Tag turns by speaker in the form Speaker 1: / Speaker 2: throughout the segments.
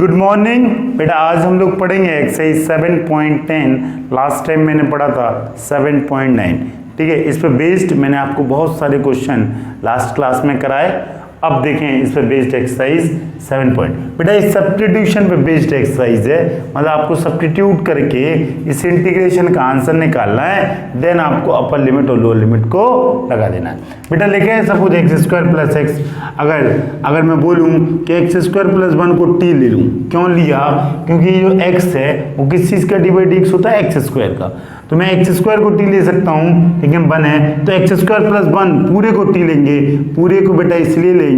Speaker 1: Good morning बेटा, आज हम लोग पढ़ेंगे एक्सरसाइज 7.10। लास्ट टाइम मैंने पढ़ा था 7.9। ठीक है, इस पर बेस्ड मैंने आपको बहुत सारे क्वेश्चन लास्ट क्लास में कराए। अब देखें इस पर बेस्ड एक्सरसाइज 7 पॉइंट। बेटा इस सब्स्टिट्यूशन पे बेस्ड एक्सरसाइज है, मतलब आपको सब्स्टिट्यूट करके इस इंटीग्रेशन का आंसर निकालना है, देन आपको अपर लिमिट और लोअर लिमिट को लगा देना है। बेटा लिखे suppose x square plus x, अगर मैं बोलूं कि एक्स स्क्वायर प्लस 1 को टी ले लूं, क्यों लिया? क्योंकि जो एक्स है वो किस चीज का डी बाई डी एक्स होता है, एक्स स्क्वायर का। तो मैं एक्स स्क्वायर को टी ले सकता हूँ, लेकिन 1 है तो एक्स स्क्वायर प्लस 1 पूरे को टी लेंगे। पूरे को बेटा इसलिए लेंगे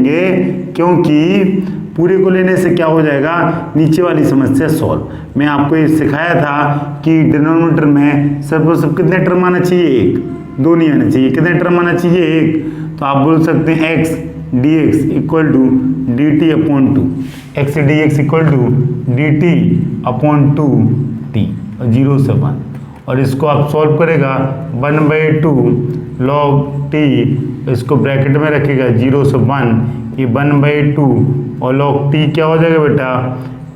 Speaker 1: क्योंकि पूरे को लेने से क्या हो जाएगा, नीचे वाली समस्या सॉल्व। मैं आपको ये सिखाया था कि डिनोमिनेटर में सब कितने टर्म आना चाहिए, एक, दो नहीं आना चाहिए। कितने टर्म आना चाहिए, एक। तो आप बोल सकते हैं x d x equal to d t upon two, x d x equal to d t upon two t, 0 से 1। और इसको आप सॉल्व करेगा 1/2 लॉग टी, इसको ब्रैकेट में रखेगा 0 से 1, ये 1/2 और लॉग टी क्या हो जाएगा बेटा,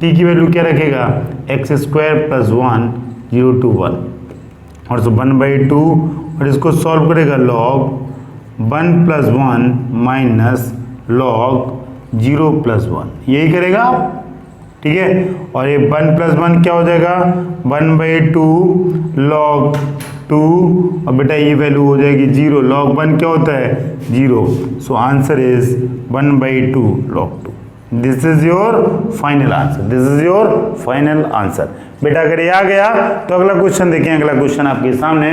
Speaker 1: टी की वैल्यू क्या रखेगा, एक्स स्क्वायर प्लस 1 0 to 1 और सो 1/2 और इसको सॉल्व करेगा लॉग 1 + 1 माइनस लॉग 0 + 1, यही करेगा आप। ठीक है, और ये 1 + 1 क्या हो जाएगा, 1/2 लॉग 2 और बेटा ये वैल्यू हो जाएगी 0। लॉग 1 क्या होता है, 0। So answer is 1/2 log 2। This is your final answer, this is your final answer. बेटा अगर ये आ गया तो अगला क्वेश्चन देखें। अगला क्वेश्चन आपके सामने,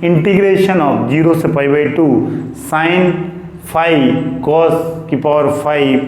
Speaker 1: इंटीग्रेशन ऑफ 0 से π/2 साइन 5 cos की पावर 5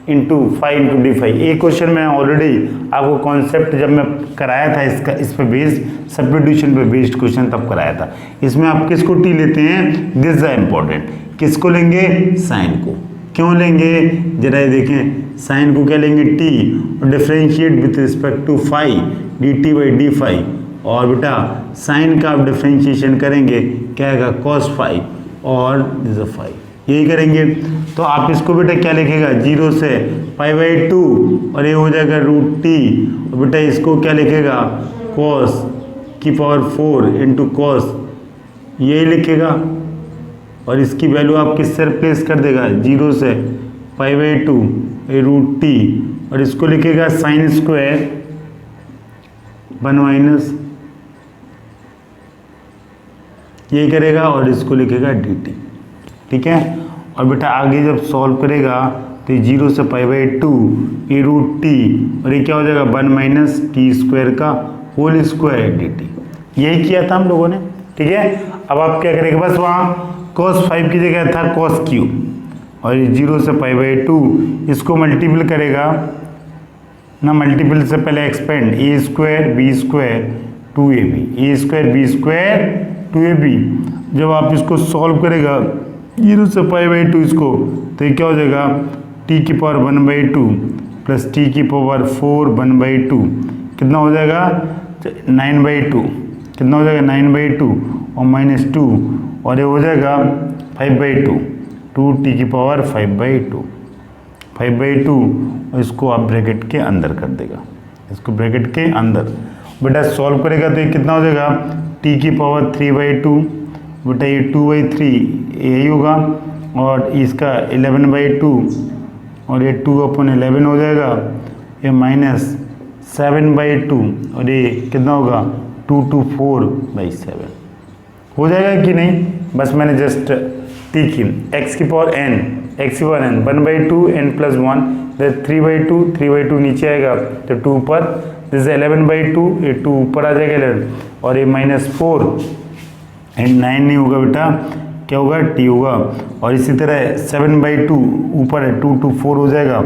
Speaker 1: इंटू 5 इंटू डी 5। एक क्वेश्चन मैं ऑलरेडी आपको कॉन्सेप्ट जब मैं कराया था इसका, इस पे बेस्ड सब्स्टिट्यूशन पे बेस्ड क्वेश्चन तब कराया था। इसमें आप किसको टी लेते हैं, दिस इज इम्पोर्टेंट, किसको लेंगे, साइन को। क्यों लेंगे, जरा ये देखें, साइन को क्या लेंगे, टी, और differentiate with respect to 5 d t by d 5। और बेटा साइन का आप डिफ्रेंशिएशन करेंगे, क्या आएगा, cos 5 और दिस इज 5, यही करेंगे। तो आप इसको बेटा क्या लिखेगा, 0 से π/2 और ये हो जाएगा √t, और बेटा इसको क्या लिखेगा, cos की पावर 4 इंटू cos, यही लिखेगा। और इसकी वैल्यू आप किससे रिप्लेस कर देगा, 0 से π/2 √t, और इसको लिखेगा साइन स्क्वायर 1 माइनस, यही करेगा, और इसको लिखेगा dt। ठीक है, और बेटा आगे जब सॉल्व करेगा तो 0 से π/2 ये √t और ये क्या हो जाएगा, 1 माइनस टी स्क्वायर का होल स्क्वायर dt। यही किया था हम लोगों ने। ठीक है, अब आप क्या करेंगे, बस वहाँ cos 5 की जगह था cos क्यू, और ये 0 से π/2 इसको मल्टीपल करेगा ना, मल्टीपल से पहले expand, a square b square 2ab, a square b square 2ab। जब आप इसको सॉल्व करेगा 0 से π/2 इसको, तो ये क्या हो जाएगा, t की पावर 1/2 प्लस t की पावर 4 1/2, कितना हो जाएगा, 9/2, कितना हो जाएगा, 9/2 और माइनस 2, और ये हो जाएगा 5/2, 2t की पावर 5/2, 5/2, और इसको आप ब्रैकेट के अंदर कर देगा, इसको ब्रैकेट के अंदर। बेटा सॉल्व करेगा तो ये कितना हो जाएगा, t की पावर 3/2, बेटा ये 2/3 यही होगा, और इसका 11/2 और ये 2/11 हो जाएगा, ये माइनस 7/2 और ये कितना होगा, 2 to 4/7 हो जाएगा कि नहीं। बस मैंने जस्ट टी की x की पावर n, x की पावर n 1/2 n + 1, 3/2, 3/2 नीचे आएगा तो 2 ऊपर, दिस 11/2, ये 2 ऊपर आ जाएगा 11, और ये -4 एंड 9 नहीं होगा बेटा, क्या होगा, t होगा। और इसी तरह 7/2 ऊपर है, 2 to 4 हो जाएगा,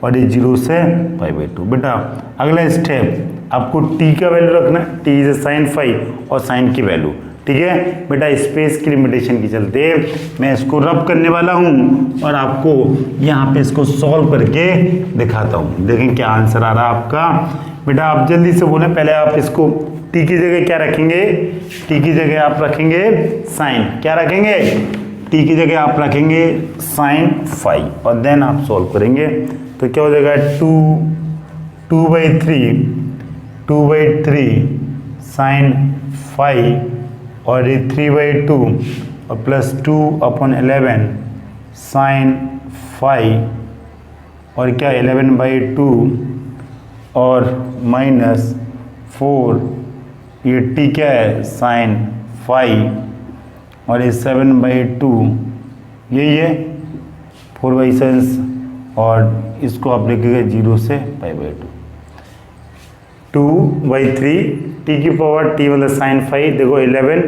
Speaker 1: और ये 0 से π/2। बेटा अगला स्टेप आपको t का वैल्यू रखना, t इज साइन 5 और साइन की वैल्यू। ठीक है बेटा, स्पेस की लिमिटेशन के चलते मैं इसको रब करने वाला हूँ और आपको यहाँ पे इसको सॉल्व करके दिखाता हूँ। देखें क्या आंसर आ रहा है आपका। बेटा आप जल्दी से बोलें, पहले आप इसको टी की जगह क्या रखेंगे, टी की जगह आप रखेंगे साइन, क्या रखेंगे, टी की जगह आप रखेंगे साइन 5 और देन आप सॉल्व करेंगे तो क्या हो जाएगा 2 2/3 साइन फाइव और ये 3/2 और प्लस 2/11 साइन फाइव और क्या 11/2 और माइनस 4 ये टी क्या है साइन फाइव और ये 7/2 यही है 4/7 और इसको आप लिखेगा 0 से π/2 2/3 टी की पावर टी मतलब साइन फाइव देखो 11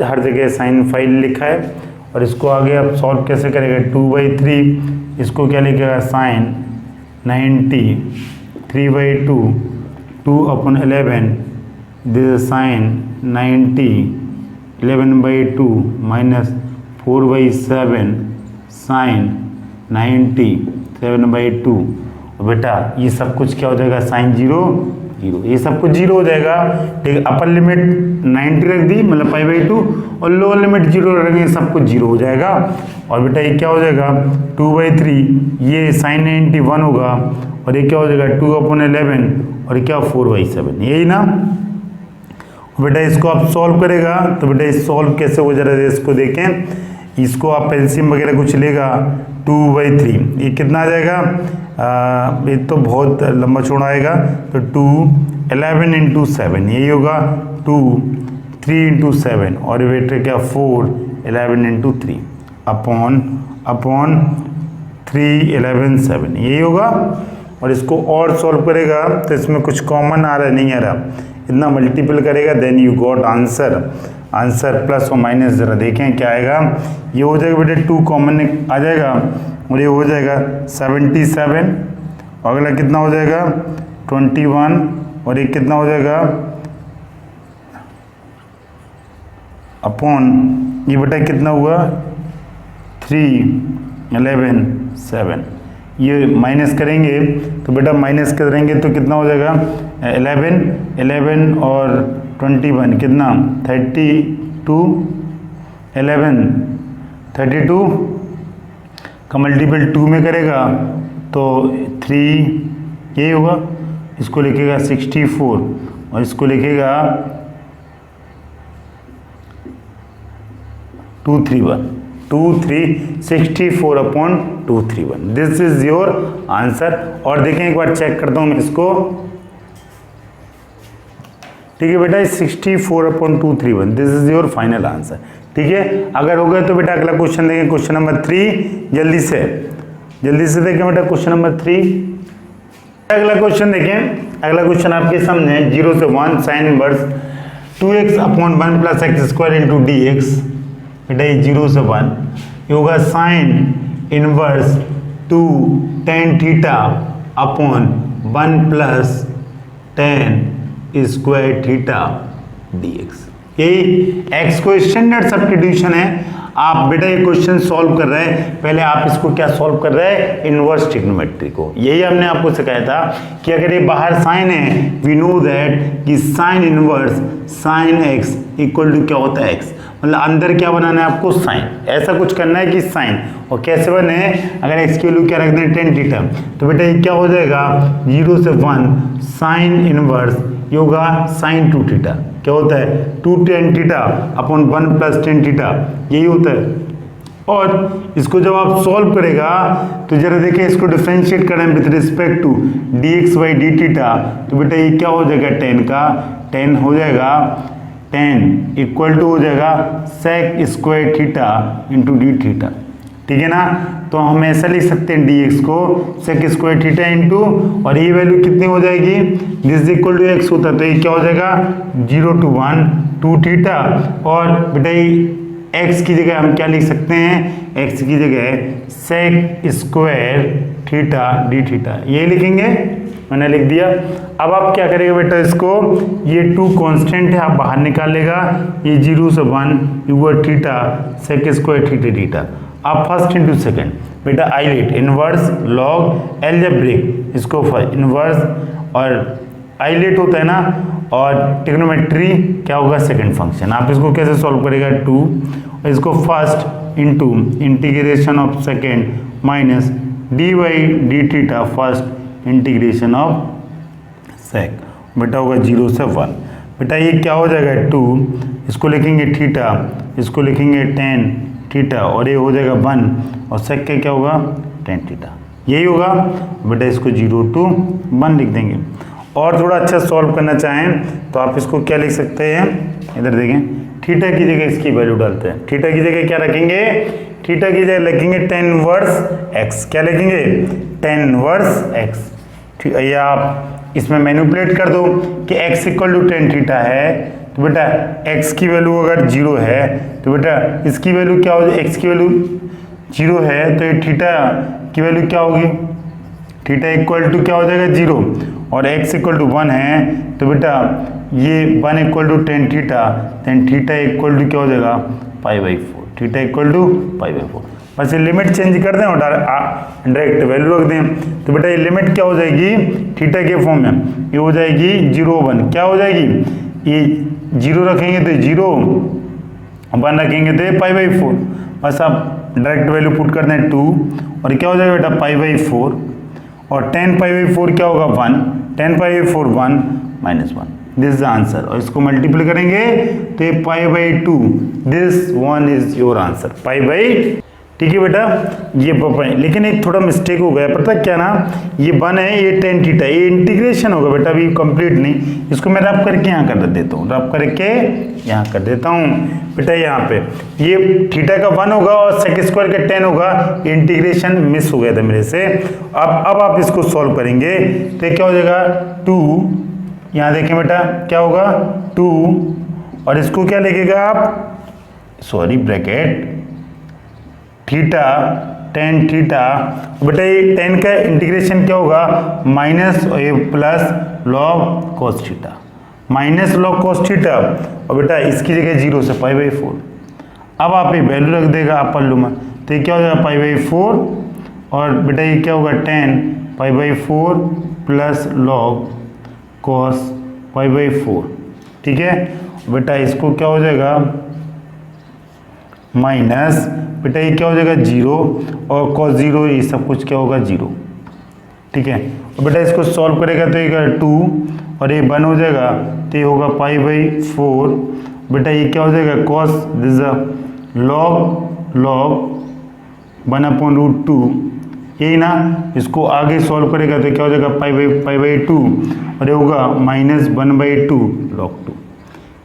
Speaker 1: हर जगह साइन फाइव लिखा है और इसको आगे आप सॉल्व कैसे करेगा 2/3 इसको क्या लिखेगा sine 90 3/2 2/11 this is sine 90 11/2 minus 4/7 sine 90 7/2 और बेटा ये सब कुछ क्या हो जाएगा साइन 0 ये सब कुछ 0 हो जाएगा ठीक है। अपर लिमिट 90 रख दी मतलब π/2 और लोअर लिमिट 0 रखेंगे सब कुछ 0 हो जाएगा और बेटा ये क्या हो जाएगा 2/3 ये साइन 90 1 होगा और ये क्या हो जाएगा 2/11 और क्या 4/7 यही ना। बेटा इसको आप सॉल्व करेगा तो बेटा इस सॉल्व कैसे हो जा रहा है इसको देखें इसको आप एलसीएम वगैरह कुछ लेगा 2/3 ये कितना आ जाएगा ये तो बहुत लंबा चौड़ा आएगा तो 2 11 × 7 यही होगा 2 3 × 7 और बेटा क्या 4 11 × 3 अपॉन 3 11 7 यही होगा और इसको और सॉल्व करेगा तो इसमें कुछ कॉमन आ रहा है नहीं आ रहा इतना मल्टीपल करेगा then you got answer plus और माइनस जरा देखें क्या आएगा ये हो जाएगा बेटे 2 कॉमन आ जाएगा और ये हो जाएगा 77 और अगला कितना हो जाएगा 21 और ये कितना हो जाएगा अपॉन ये बेटा कितना हुआ 3 11 7 ये माइनस करेंगे तो बेटा माइनस करेंगे तो कितना हो जाएगा 11 और 21 कितना 32 11 32 का मल्टीपल 2 में करेगा तो 3 यही होगा इसको लिखेगा 64 और इसको लिखेगा 264/231 दिस इज योर आंसर। और देखें एक बार चेक करता हूं मैं इसको ठीक है बेटा 64/231 this is your final answer ठीक है। अगर हो गया तो बेटा अगला क्वेश्चन देखें क्वेश्चन नंबर 3 जल्दी से देखें बेटा क्वेश्चन नंबर 3 अगला क्वेश्चन देखें अगला क्वेश्चन आपके सामने 0 से 1 sine inverse 2x/1 + x² × dx बेटा ये 0 से 1 ये होगा sine inverse 2 tan theta upon 1 + tan square theta dx यही x को स्टैंडर्ड सब्स्टिट्यूशन है। आप बेटा ये क्वेश्चन सॉल्व कर रहे हैं पहले आप इसको क्या सॉल्व कर रहे हैं इनवर्स ट्रिग्नोमेट्री को यही हमने आपको सिखाया था कि अगर ये बाहर साइन है वी नो दैट कि sine inverse sine x equal to क्या होता है x मतलब अंदर क्या बनाना है आपको साइन ऐसा कुछ करना है कि साइन और कैसे बने अगर x की वैल्यू क्या रख दें tan थीटा तो बेटा ये क्या हो जाएगा 0 से 1 साइन इनवर्स ये होगा साइन 2 थीटा क्या होता है 2 tan theta upon 1 + tan theta यही होता है। और इसको जब आप सॉल्व करेगा तो जरा देखें इसको डिफरेंशिएट करें विद रिस्पेक्ट टू dx/dt तो बेटा ये क्या हो जाएगा tan का tan हो जाएगा tan इक्वल टू हो जाएगा sec² थीटा × d थीटा ठीक है ना। तो हम ऐसा लिख सकते हैं dx को sec² थीटा इंटू और ये वैल्यू कितनी हो जाएगी दिस इक्वल टू x होता है तो ये क्या हो जाएगा 0 to 1 2 थीटा और बेटा x की जगह हम क्या लिख सकते हैं x की जगह sec² थीटा d थीटा ये लिखेंगे मैंने लिख दिया। अब आप क्या करेंगे बेटा इसको ये 2 कांस्टेंट है आप बाहर निकाल लेगा ये 0 से 1 हुआ थीटा sec² थीटा थीटा अब फर्स्ट इंटू सेकेंड बेटा आइलेट इनवर्स लॉग एल्जेब्रिक इसको इनवर्स और आइलेट होता है ना और ट्रिग्नोमेट्री क्या होगा सेकंड फंक्शन आप इसको कैसे सॉल्व करेगा 2 और इसको first into integration of second minus d/d theta first integration of sec, बेटा होगा 0 से 1। बेटा ये क्या हो जाएगा 2, इसको लिखेंगे थीटा, इसको लिखेंगे टेन थीटा, और ये हो जाएगा 1, और सेक का क्या होगा टेन थीटा, यही होगा। बेटा इसको 0 to 1 लिख देंगे। और थोड़ा अच्छा सॉल्व करना चाहें तो आप इसको क्या लिख सकते हैं, इधर देखें, थीटा की जगह इसकी वैल्यू डालते हैं। थीटा की जगह क्या रखेंगे, थीटा की जगह लिखेंगे tan इनवर्स x, क्या लिखेंगे tan इनवर्स x। या आप इसमें मैनिपुलेट कर दो कि x equal to tan theta है, तो बेटा x की वैल्यू अगर 0 है तो बेटा इसकी वैल्यू क्या हो जाए, x की वैल्यू 0 है तो ये थीटा की वैल्यू क्या होगी, थीटा इक्वल टू क्या हो जाएगा 0, और x इक्वल टू 1 है तो बेटा ये 1 equal to tan theta, tan theta equal to क्या हो जाएगा π/4, थीटा इक्वल टू π/4। बस ये लिमिट चेंज कर दें और डायरेक्ट वैल्यू रख दें, तो बेटा ये लिमिट क्या हो जाएगी थीटा के फॉर्म में, ये हो जाएगी 0 1, क्या हो जाएगी, ये 0 रखेंगे तो 0, 1 रखेंगे तो π/4। बस आप डायरेक्ट वैल्यू पुट कर दें 2, और क्या हो जाएगा बेटा π/4, और 10 π/4 क्या होगा 1, 10 π/4 1 -1, दिस इज द आंसर। और इसको मल्टीप्लाई करेंगे तो ये π/2, this one is your answer π/, ठीक है बेटा ये पाई। लेकिन एक थोड़ा मिस्टेक हो गया, पता क्या ना, ये 1 है, ये टेन थीटा, ये इंटीग्रेशन होगा बेटा, अभी कंप्लीट नहीं, इसको मैं रब करके यहाँ कर देता हूँ, रब करके यहाँ कर देता हूँ बेटा। यहाँ पे ये थीटा का 1 होगा और सेक स्क्वायर का 10 होगा, इंटीग्रेशन मिस हो गया था मेरे से। अब आप इसको सॉल्व करेंगे तो क्या हो जाएगा 2, यहाँ देखें बेटा क्या होगा 2, और इसको क्या लिखेगा आप, sorry bracket theta tan theta, बेटा ये 10 का इंटीग्रेशन क्या होगा minus plus log cos theta, minus log cos theta, और बेटा इसकी जगह 0 से π/4। अब आप ये वैल्यू रख देगा आप पल्लू में, तो ये क्या हो जाएगा π/4, और बेटा ये क्या होगा 10 π/4 प्लस लॉग कॉस π/4, ठीक है। बेटा इसको क्या हो जाएगा माइनस, बेटा ये क्या हो जाएगा 0, और cos 0 ये सब कुछ क्या होगा 0, ठीक है। और बेटा इसको सॉल्व करेगा तो ये 2, और ये 1 हो जाएगा तो ये होगा π/4, बेटा ये क्या हो जाएगा cos, दिस log 1/√2, यही ना, इसको आगे सॉल्व करेगा तो क्या हो जाएगा π/2, और ये होगा -1/2 log 2।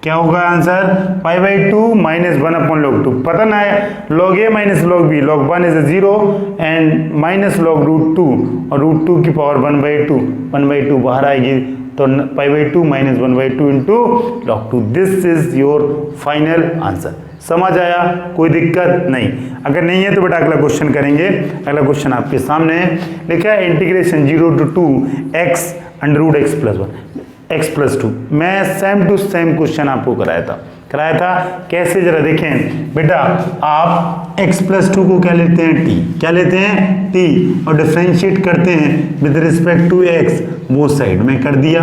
Speaker 1: क्या होगा आंसर π/2 -1/√2। पता ना है log a minus log b, log 1 is 0 and minus log √2, और √2 की पावर 1/2 बाहर आएगी, तो π/2 -1/2 into log 2, this is your final answer. समझ आया, कोई दिक्कत नहीं। अगर नहीं है तो बेटा अगला क्वेश्चन करेंगे। अगला क्वेश्चन आपके सामने है, लिखा है integration 0 to 2 x √x + 1 x + 2। मैं सेम टू सेम क्वेश्चन आपको कराया था कैसे, जरा देखें बेटा। आप x + 2 को क्या लेते हैं t, क्या लेते हैं t, और डिफरेंशिएट करते हैं विद रिस्पेक्ट टू x, वो साइड में कर दिया।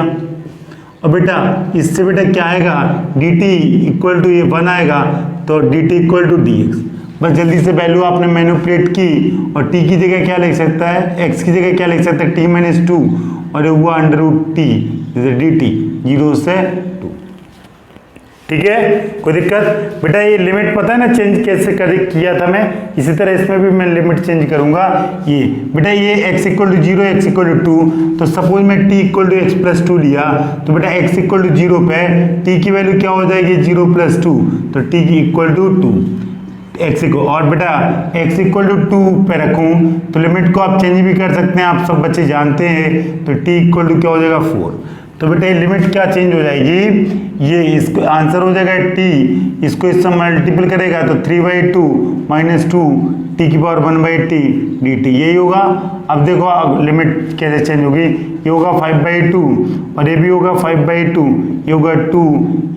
Speaker 1: और बेटा इससे बेटा क्या आएगा dt इक्वल टू ये 1 आएगा, तो dt इक्वल टू dx। बस जल्दी से वैल्यू आपने मैनिपुलेट की, और t की जगह क्या लिख सकता है, x की जगह क्या लिख सकता है t - 2, और ये हुआ √t dt 0 से 2, ठीक है। कोई दिक्कत बेटा, ये लिमिट पता है ना चेंज कैसे किया था मैं, इसी तरह इसमें भी मैं लिमिट चेंज करूंगा। ये बेटा ये x = 0 x = 2, तो सपोज मैं t = x + 2 लिया, तो बेटा x = 0 पे t की वैल्यू क्या हो जाएगी 0 + 2, तो t = 2 x को, और बेटा x = 2 पे रखूं तो लिमिट को आप चेंज भी कर सकते हैं, आप सब बच्चे जानते हैं, तो t = क्या हो जाएगा 4, तो बेटा ये लिमिट क्या चेंज हो जाएगी, ये इसको आंसर हो जाएगा t, इसको इससे मल्टीपल करेगा तो 3/2 - 2 t की पावर 1/t dt, यही होगा। अब देखो अब लिमिट कैसे चेंज होगी, ये होगा 5/2, और ये भी होगा 5/2, ये होगा 2,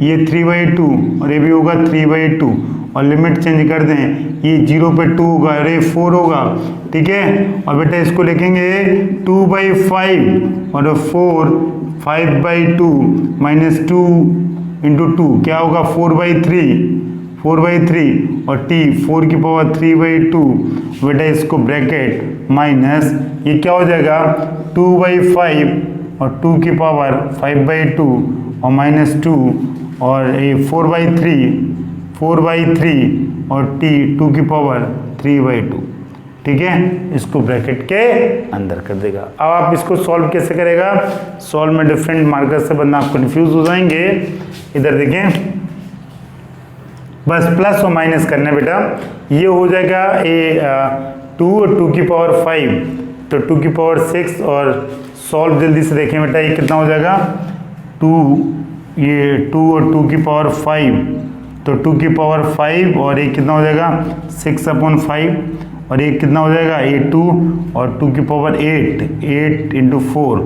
Speaker 1: ये 3/2, और ये भी होगा 3/2, और लिमिट चेंज कर दें, ये 0 पे 2 होगा, अरे 4 होगा, ठीक है। और बेटा इसको लिखेंगे 2/5 और 4, 5/2 - 2 × 2 क्या होगा 4/3, और t 4 की पावर 3/2, बेटा इसको ब्रैकेट माइनस, ये क्या हो जाएगा 2/5 और 2 की पावर 5/2 और -2 और ये 4/3 और t 2 की पावर 3/2। ठीक है, इसको ब्रैकेट के अंदर कर देगा। अब आप इसको सॉल्व कैसे करेगा? सॉल्व में डिफरेंट मार्कर से बंदा आप कंफ्यूज हो जाएंगे। इधर देखें, बस प्लस और माइनस करना है बेटा। ये हो जाएगा ये 2 और 2 की पावर 5 तो 2 की पावर 6 और सॉल्व जल्दी से देखें बेटा, ये कितना हो जाएगा 2, ये 2 और 2 की पावर 5 तो 2 की पावर 5 और ये कितना हो जाएगा 6/5 और ये कितना हो जाएगा ये 2 और 2 की पावर 8 × 4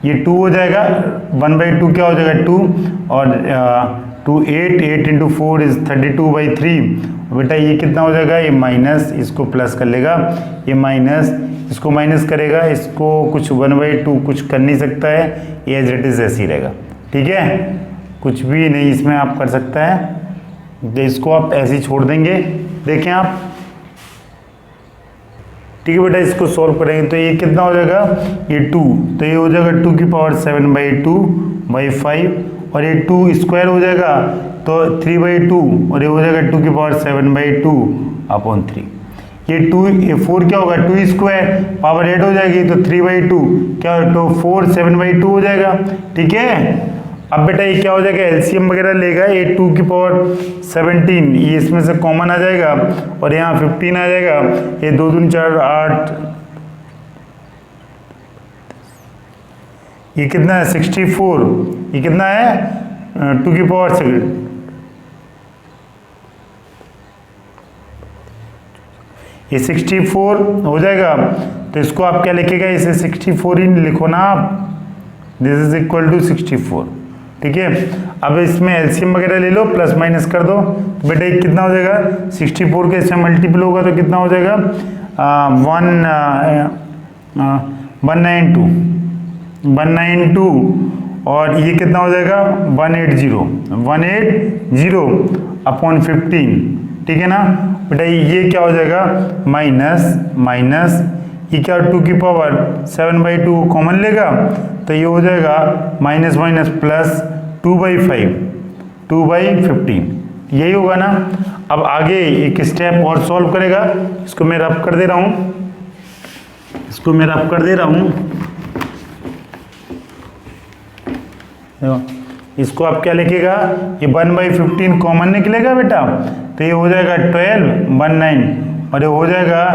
Speaker 1: ये 2 हो जाएगा 1/2 क्या हो जाएगा 2 और 8 × 4 इज 32/3। बेटा ये कितना हो जाएगा ये माइनस, इसको प्लस कर लेगा, ये माइनस, इसको माइनस करेगा, इसको कुछ 1/2 कुछ कर नहीं सकता है, ये एज इट इज ऐसे ही रहेगा। ठीक है, कुछ भी नहीं इसमें आप कर सकता है, तो इसको आप ऐसे ही छोड़ देंगे। देखें आप, ठीक है बेटा, इसको सॉल्व करेंगे तो ये कितना हो जाएगा ये 2 तो ये हो जाएगा 2 की पावर 7/2/5 और ये 2 स्क्वायर हो जाएगा तो 3/2 और ये हो जाएगा 2 की पावर 7/2/3। ये 4 क्या होगा 2 स्क्वायर पावर 8 हो जाएगी तो 3/2 क्या हो तो 4 7/2 हो जाएगा। ठीक है, अब बेटा ये क्या हो जाएगा एलसीएम वगैरह लेगा, ये 2 की पावर 17 ये इसमें से कॉमन आ जाएगा और यहाँ 15 आ जाएगा, ये 2 दूनी 4 8, ये कितना है 64, ये कितना है 2 की पावर 6 ये 64 हो जाएगा। तो इसको आप क्या लिखेगा, इसे 64 ही लिखो ना आप, दिस इज इक्वल टू 64। ठीक है, अब इसमें एलसीएम वगैरह ले लो, प्लस माइनस कर दो, तो बेटा ये कितना हो जाएगा 64 के इसमें मल्टीपल होगा तो कितना हो जाएगा 192 और ये कितना हो जाएगा 180/15। ठीक है ना बेटा, ये क्या हो जाएगा माइनस ये क्या 2 की पावर 7/2 कॉमन लेगा तो ये हो जाएगा माइनस प्लस 2/15 यही होगा ना। अब आगे एक स्टेप और सॉल्व करेगा, इसको मैं रब कर दे रहा हूँ, इसको आप क्या लिखेगा, ये 1/15 कॉमन निकलेगा बेटा तो ये हो जाएगा 12 और ये हो जाएगा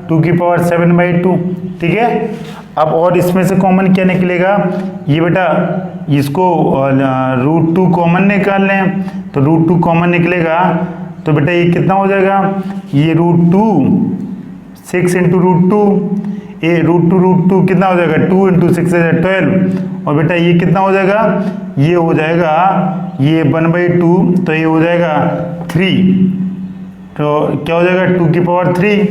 Speaker 1: 2 की पावर 7/2। ठीक है, अब और इसमें से कॉमन क्या निकलेगा, ये बेटा इसको √2 कॉमन निकाल लें तो √2 कॉमन निकलेगा तो बेटा ये कितना हो जाएगा ये √2 6 × √2 ये √2 कितना हो जाएगा 2 × 6 = 12 और बेटा ये कितना हो जाएगा ये हो जाएगा ये 1/2 तो ये हो जाएगा 3 तो क्या हो जाएगा 2 की पावर 3।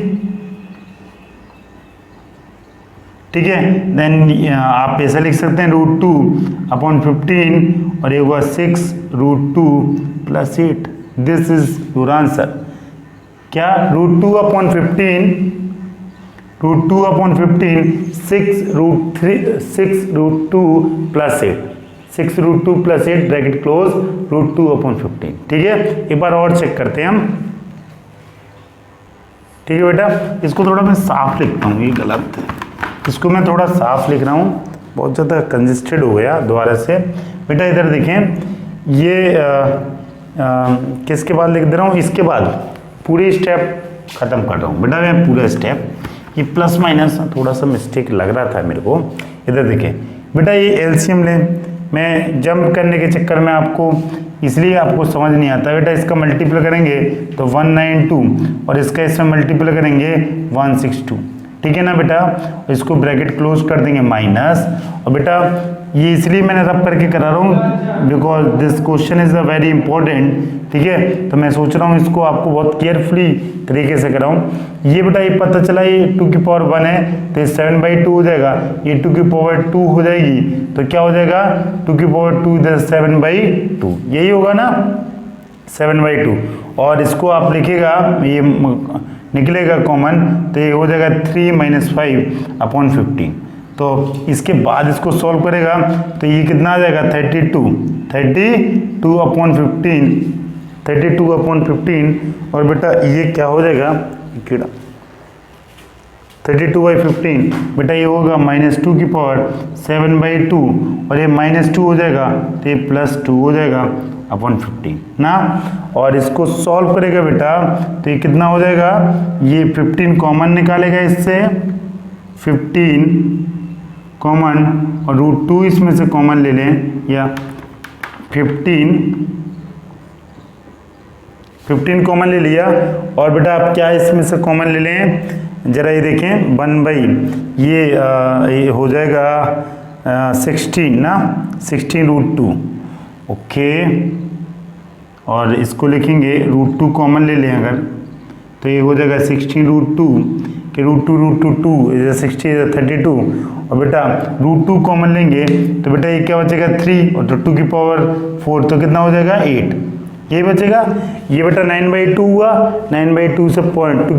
Speaker 1: ठीक है, देन आप ऐसा लिख सकते हैं √2/15 और ये होगा 6 √2 + 8। This is your answer. क्या √2/15 6 √2 + 8 6 √2 + 8 ब्रैकेट क्लोज √2/15। ठीक है, एक बार और चेक करते हैं हम। ठीक है बेटा, इसको थोड़ा मैं साफ लिखता हूँ, ये गलत है, इसको मैं थोड़ा साफ लिख रहा हूँ, बहुत ज़्यादा कंजेस्टेड हो गया दोबारा से। बेटा इधर देखें, ये किसके बाद लिख दे रहा हूँ, इसके बाद पूरे स्टेप ख़त्म कर रहा हूँ बेटा मैं पूरा स्टेप। ये प्लस माइनस थोड़ा सा मिस्टेक लग रहा था मेरे को। इधर देखें बेटा, ये एलसीएम लें, मैं जंप करने के चक्कर में आपको इसलिए आपको समझ नहीं आता बेटा। इसका मल्टीप्लाई करेंगे तो 192 और इसका इसमें मल्टीप्लाई करेंगे 162। ठीक है ना बेटा, इसको ब्रैकेट क्लोज कर देंगे माइनस। और बेटा ये इसलिए मैंने रब करके करा रहा हूँ because this question is a very important. ठीक है, तो मैं सोच रहा हूँ इसको आपको बहुत केयरफुली तरीके से कराऊँ। ये बेटा ये पता चला ये 2 की पावर 1 है तो ये 7/2 हो जाएगा, ये 2 की पावर 2 हो जाएगी तो क्या हो जाएगा 2 की पावर 2 इधर 7/2 यही होगा ना 7/2। और इसको आप लिखिएगा, ये निकलेगा कॉमन तो ये हो जाएगा 3 - 5/15। तो इसके बाद इसको सॉल्व करेगा तो ये कितना आ जाएगा 32/15 और बेटा ये क्या हो जाएगा 32/15 बेटा ये होगा -2⁻7/2 और ये -2 हो जाएगा तो ये +2 हो जाएगा अपॉन 15 ना। और इसको सॉल्व करेगा बेटा तो ये कितना हो जाएगा, ये 15 कॉमन निकालेगा इससे, 15 कॉमन और √2 इसमें से कॉमन ले लें, या 15 कॉमन ले लिया। और बेटा आप क्या इसमें से कॉमन ले लें, जरा ये देखें 1 ये हो जाएगा 16 ना, 16 √2 ओके। और इसको लिखेंगे √2 कॉमन ले लें अगर तो ये हो जाएगा 16 √2 कि √2 इज 60 इज 32 और बेटा √2 कॉमन लेंगे तो बेटा ये क्या बचेगा 3 और तो 2⁴ तो कितना हो जाएगा 8 ये बचेगा। ये बेटा 9/2 हुआ, 9/2 से 2⁴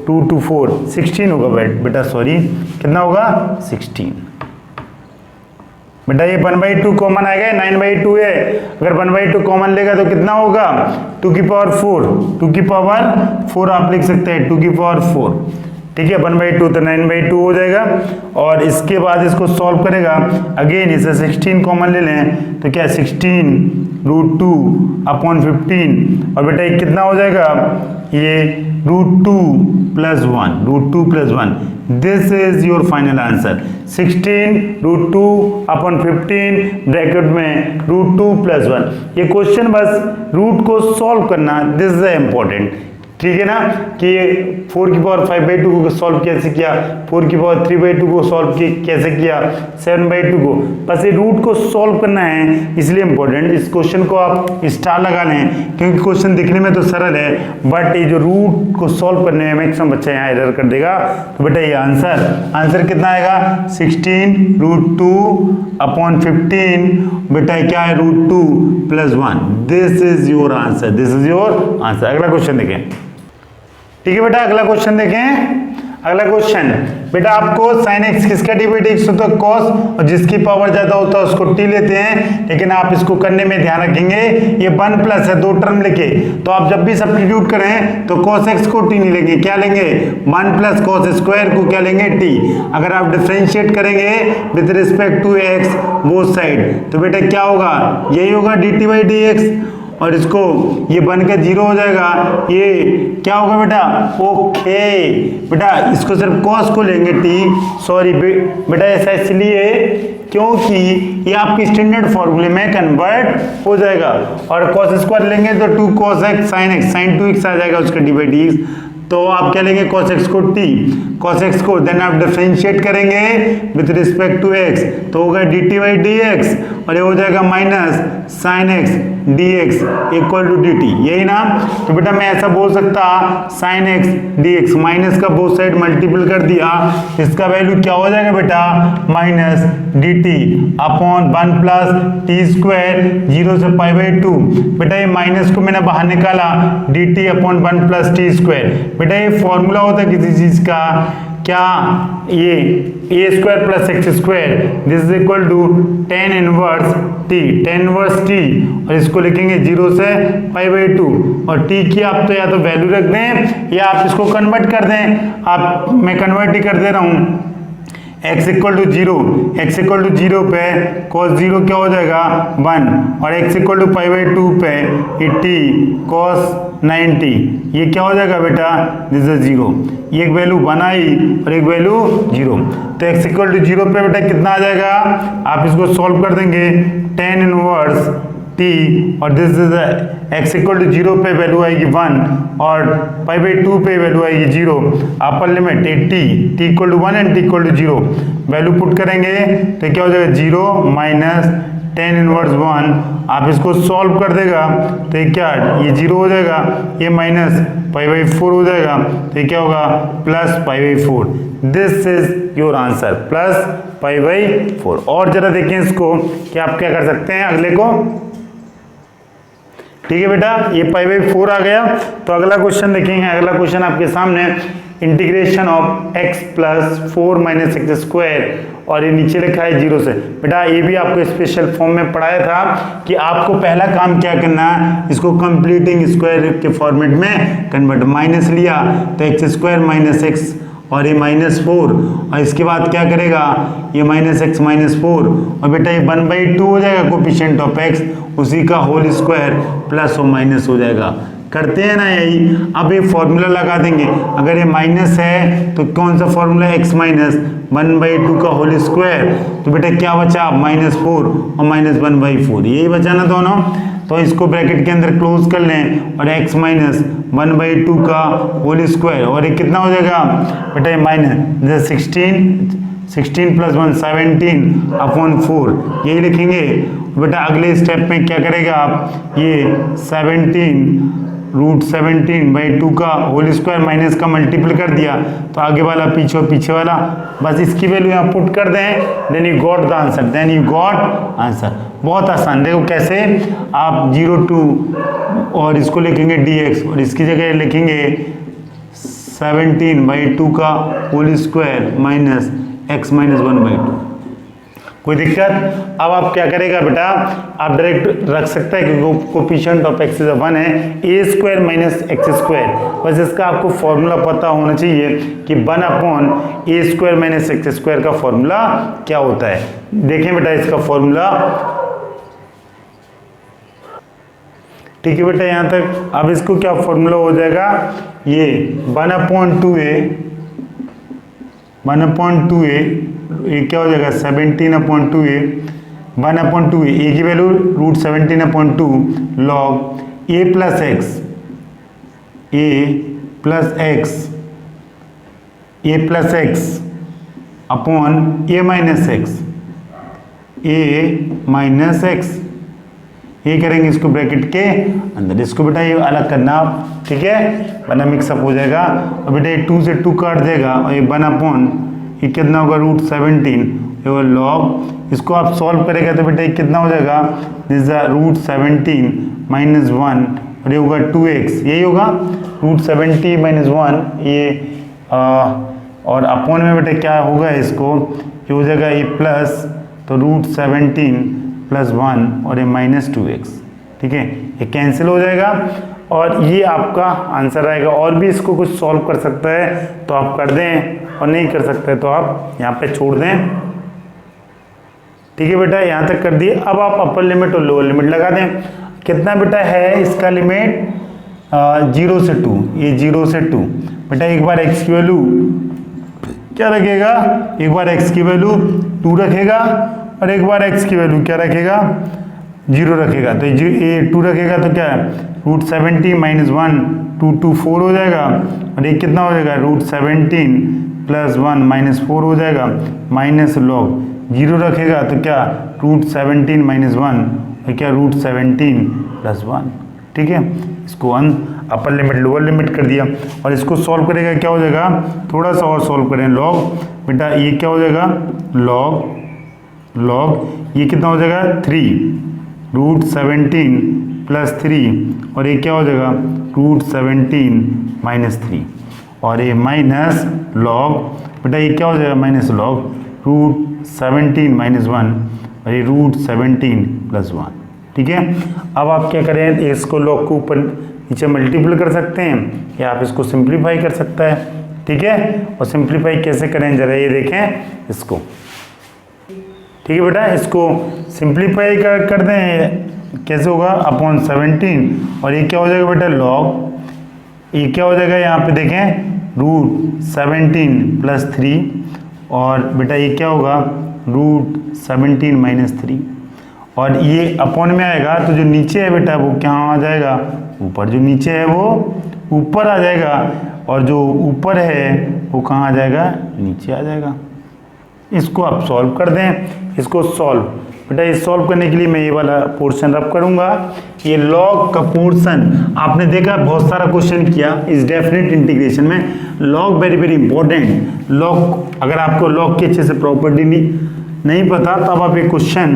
Speaker 1: 2 to 4 16 होगा बेटा सॉरी कितना होगा 16 बेटा। ये 1/2 कॉमन आएगा, 9/2 है, अगर 1/2 कॉमन लेगा तो कितना होगा 2⁴ आप लिख सकते हैं 2⁴ ठीक है 1/2 तो 9/2 हो जाएगा। और इसके बाद इसको सॉल्व करेगा अगेन इसे 16 कॉमन ले लें तो क्या 16 √2/15 और बेटा ये कितना हो जाएगा ये √2 + 1 this is your final answer 16 √2/15 bracket में √2 + 1। ये क्वेश्चन बस रूट को सॉल्व करना, दिस इज इम्पोर्टेंट ठीक है ना, कि 4⁵/2 को सॉल्व कैसे किया, 4⁵3/2 को सॉल्व कैसे किया, 7/2 को, बस ये रूट को सॉल्व करना है इसलिए इम्पोर्टेंट। इस क्वेश्चन को आप स्टार लगा लें क्योंकि क्वेश्चन दिखने में तो सरल है बट ये जो रूट को सॉल्व करने में मैक्सिमम बच्चा यहाँ एरर कर देगा। तो बेटा ये आंसर कितना आएगा 16 √2/15 बेटा क्या है √2 + 1 this is your answer, this is your answer. अगला क्वेश्चन देखें ठीक है बेटा, अगला क्वेश्चन देखें। अगला क्वेश्चन बेटा आपको sin x किसका डेरिवेटिव होता है cos, और जिसकी पावर ज्यादा होता है उसको t लेते हैं, लेकिन आप इसको करने में ध्यान रखेंगे ये 1 प्लस है, 2 टर्म लेके, तो आप जब भी सब्स्टिट्यूट करें तो cos x को t नहीं लेंगे, क्या लेंगे 1 + cos स्क्वायर को क्या लेंगे t। अगर आप डिफरेंशिएट करेंगे with respect to x both side तो बेटा क्या होगा यही होगा dt/dx और इसको ये बनकर 0 हो जाएगा, ये क्या होगा बेटा ओके बेटा इसको सिर्फ cos को लेंगे t, सॉरी बेटा ऐसा इसलिए क्योंकि ये आपकी स्टैंडर्ड फॉर्मूले में कन्वर्ट हो जाएगा। और cos स्क्वायर लेंगे तो 2 cos x sin x sin 2x आ जाएगा उसका dy/dx, तो आप क्या लेंगे cos x को t, cos x को देन आप डिफरेंशिएट करेंगे विद रिस्पेक्ट टू x तो होगा dt/dx और ये हो जाएगा minus sin x dx equal to dt, यही ना। तो बेटा मैं ऐसा बोल सकता sin x dx माइनस का बोथ साइड मल्टीपल कर दिया, इसका वैल्यू क्या हो जाएगा बेटा माइनस dt/1 + t² 0 से π/2 बेटा ये माइनस को मैंने बाहर निकाला dt/1 + t²। बेटा ये फॉर्मूला होता है किसी चीज का, क्या ये a² + x² this is equal to tan inverse t और इसको लिखेंगे 0 से π/2 और t की आप तो या तो वैल्यू रख दें या आप इसको कन्वर्ट कर दें, आप मैं कन्वर्ट ही कर दे रहा हूं x = 0 पे cos 0 क्या हो जाएगा 1 और x = π/2 पे t cos 90 ये क्या हो जाएगा बेटा दिस इज 0, ये एक वैल्यू 1 आई और एक वैल्यू 0, तो x = 0 पे बेटा कितना आ जाएगा, आप इसको सॉल्व कर देंगे tan इनवर्स t और दिस इज x = 0 पे वैल्यू आएगी 1 और π/2 पे वैल्यू आएगी 0, upper limit t = 1 and t = 0 value put करेंगे तो क्या हो जाएगा 0 माइनस tan इनवर्स 1, आप इसको सॉल्व कर देगा तो ये क्या ये 0 हो जाएगा, ये माइनस π/4 हो जाएगा तो ये क्या होगा plus π/4, this is your answer plus π/4। और जरा देखें इसको कि आप क्या कर सकते हैं अगले को, ठीक है बेटा ये π/4 आ गया। तो अगला क्वेश्चन देखेंगे, अगला क्वेश्चन आपके सामने integration of x plus 4 minus x square, और ये नीचे लिखा है 0 से। बेटा ये भी आपको स्पेशल फॉर्म में पढ़ाया था कि आपको पहला काम क्या करना है, इसको कंप्लीटिंग स्क्वायर के फॉर्मेट में कन्वर्ट, माइनस लिया तो एक्स स्क्वायर माइनस एक्स और ये -4, और इसके बाद क्या करेगा, ये -x -4, और बेटा ये 1/2 हो जाएगा कोफिशिएंट ऑफ x, उसी का होल स्क्वायर प्लस और माइनस हो जाएगा। करते हैं ना यही। अब ये फॉर्मूला लगा देंगे, अगर ये माइनस है तो कौन सा फॉर्मूला, x माइनस 1/2 का होल स्क्वायर, तो बेटा क्या बचा, -4 और -1/4, यही बचा ना दोनों। तो इसको ब्रैकेट के अंदर क्लोज कर लें, और x माइनस 1/2 का होल स्क्वायर, और ये कितना हो जाएगा बेटा, ये माइनस 16 प्लस 1 17/4, यही लिखेंगे। बेटा अगले स्टेप में क्या करेगा आप, ये 17√17/2 का होल स्क्वायर माइनस का मल्टीपल कर दिया, तो आगे वाला पीछे और पीछे वाला, बस इसकी वैल्यू यहाँ पुट कर दें, then you got the answer, then you got answer. बहुत आसान, देखो कैसे, आप 0 और इसको लिखेंगे dx, और इसकी जगह लिखेंगे 17/2 का whole square minus x minus 1/2। कोई दिक्कत? अब आप क्या करेगा बेटा, आप डायरेक्ट रख सकते हैं क्योंकि कोफिशिएंट ऑफ x 1 है, a square minus x square. बस इसका आपको फॉर्मूला पता होना चाहिए कि 1/a square minus x square का फॉर्मूला क्या होता है। देखें बेटा इसका फॉर्मूला, ठीक है बेटा यहाँ तक। अब इसको क्या फॉर्मूला हो जाएगा, ये 1/2a, ये क्या हो जाएगा 17/2a, 1/2a, a की value √17/2 log a plus x upon a minus x, ये करेंगे इसको ब्रैकेट के अंदर, इसको बेटा ये अलग करना आप, ठीक है, वरना मिक्सअप हो जाएगा। और बेटा ये 2 से 2 काट देगा, और ये 1/, ये कितना होगा √17 लॉग, इसको आप सॉल्व करेगा तो बेटा ये कितना हो जाएगा, दिस इज √17 -1, और ये होगा 2x, यही होगा √70 -1 ये, और अपॉन में बेटा क्या होगा, इसको ये हो जाएगा ये प्लस, तो √17 + 1 और ये -2x, ठीक है, ये कैंसिल हो जाएगा, और ये आपका आंसर आएगा। और भी इसको कुछ सॉल्व कर सकता है तो आप कर दें, और नहीं कर सकते तो आप यहाँ पे छोड़ दें, ठीक है बेटा, यहाँ तक कर दिए। अब आप अपर लिमिट और लोअर लिमिट लगा दें। कितना बेटा है इसका लिमिट, 0 से 2, ये 0 से 2, बेटा एक बार x की वैल्यू क्या रखेगा, एक बार x की वैल्यू 2 रखेगा, और एक बार x की वैल्यू क्या रखेगा, 0 रखेगा। तो ये 2 रखेगा तो क्या है, √70 -1 2 2 4 हो जाएगा, और ये कितना हो जाएगा, √17 + 1 -4 हो जाएगा, माइनस लॉग 0 रखेगा तो क्या, √17 -1 और क्या, √17 + 1, ठीक है। इसको अपर लिमिट लोअर लिमिट कर दिया, और इसको सॉल्व करेगा क्या हो जाएगा, थोड़ा सा और सॉल्व करें, लॉग बेटा ये क्या हो जाएगा, लॉग ये कितना हो जाएगा 3 √17 + 3, और ये क्या हो जाएगा √17 -3, और ये माइनस लॉग बेटा ये क्या हो जाएगा, माइनस लॉग √17 -1 और ये √17 + 1, ठीक है। अब आप क्या करें, इसको लॉग को ऊपर नीचे मल्टीपल कर सकते हैं, या आप इसको सिंप्लीफाई कर सकता है, ठीक है। और सिंप्लीफाई कैसे करें जरा ये देखें इसको, ठीक है बेटा, इसको सिंप्लीफाई कर दें, कैसे होगा, अपॉन 17, और ये क्या हो जाएगा बेटा, लॉग ये क्या हो जाएगा, यहाँ पे देखें √17 + 3, और बेटा ये क्या होगा √17 - 3, और ये अपॉन में आएगा तो जो नीचे है बेटा वो क्या आ जाएगा, ऊपर, जो नीचे है वो ऊपर आ जाएगा, और जो ऊपर है वो कहाँ आ जाएगा, नीचे आ जाएगा। इसको आप सॉल्व कर दें, इसको सॉल्व बेटा, ये सॉल्व करने के लिए मैं ये वाला पोर्शन रब करूंगा। ये लॉग का पोर्शन आपने देखा बहुत सारा क्वेश्चन किया इस डेफिनेट इंटीग्रेशन में, log very very important. Log अगर आपको लॉग की अच्छे से प्रॉपर्टी नहीं नहीं पता तब आप ये क्वेश्चन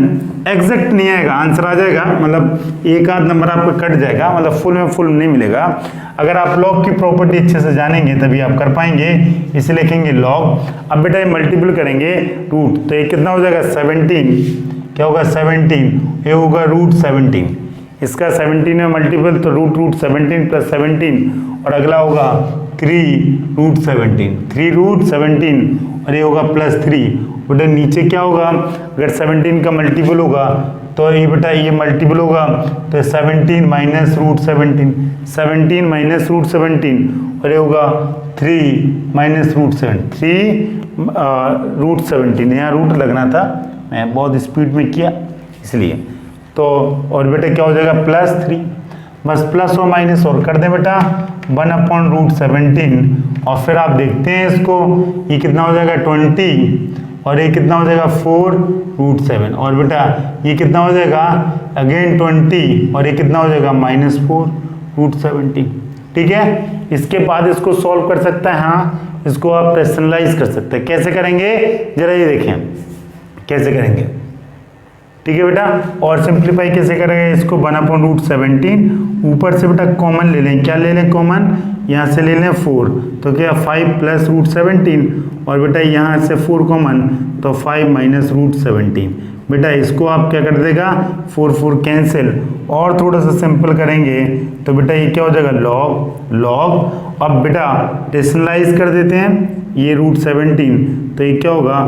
Speaker 1: एग्जैक्ट नहीं आएगा, आंसर आ जाएगा, मतलब एक आध नंबर आपका कट जाएगा, मतलब फुल में फुल नहीं मिलेगा। अगर आप लॉग की प्रॉपर्टी अच्छे से जानेंगे तभी आप कर पाएंगे, इसे लिखेंगे लॉग। अब बेटा ये मल्टीपल करेंगे रूट, तो ये कितना हो जाएगा 17, क्या होगा 17, ये होगा रूट 17, इसका 17 में मल्टीपल तो रूट 17 प्लस 17, और अगला होगा 3 रूट 17, 3 रूट 17, और ये होगा प्लस 3। बेटा नीचे क्या होगा, अगर 17 का मल्टीपल होगा तो ये बेटा ये मल्टीपल होगा, तो 17 माइनस रूट 17, 17 माइनस रूट 17, और ये होगा 3 माइनस रूट 7, 3 रूट 17, यहाँ रूट लगना था, मैं बहुत स्पीड में किया इसलिए। तो और बेटा क्या हो जाएगा प्लस 3, बस प्लस और माइनस और कर दें बेटा 1/√17, और फिर आप देखते हैं इसको, ये कितना हो जाएगा 20, और ये कितना हो जाएगा 4√7, और बेटा ये कितना हो जाएगा अगेन 20, और ये कितना हो जाएगा -4√17। ठीक है, इसके बाद इसको सॉल्व कर सकता है, हाँ इसको आप रेशनलाइज कर सकते हैं। कैसे करेंगे जरा ये देखें कैसे करेंगे। ठीक है बेटा, और सिंप्लीफाई कैसे करेंगे इसको 1/√17, ऊपर से बेटा कॉमन ले लें, क्या ले लें कॉमन, यहाँ से ले लें 4, तो क्या 5 प्लस √17, और बेटा यहाँ से 4 कॉमन तो 5 माइनस √17। बेटा इसको आप क्या कर देगा 4 कैंसिल, और थोड़ा सा सिंपल करेंगे तो बेटा ये क्या हो जाएगा लॉग। अब बेटा रेशनलाइज कर देते हैं ये √17, तो ये क्या होगा